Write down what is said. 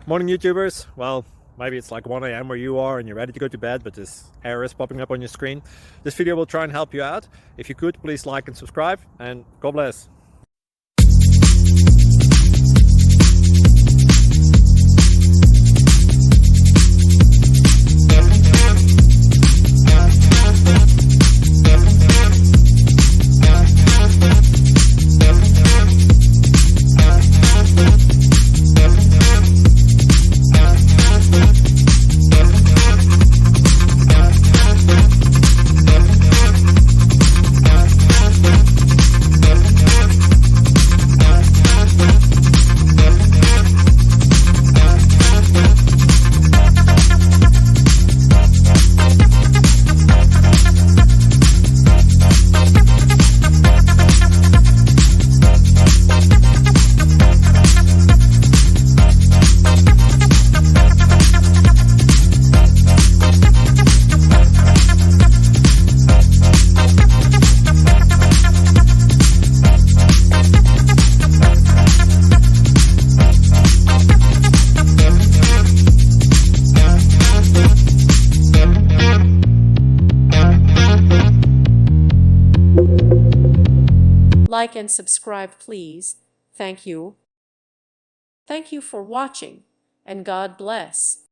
Morning YouTubers. Well, maybe it's like 1 a.m. where you are and you're ready to go to bed, but this error is popping up on your screen. This video will try and help you out. If you could, please like and subscribe, and God bless. Like and subscribe, please. Thank you. Thank you for watching, and God bless.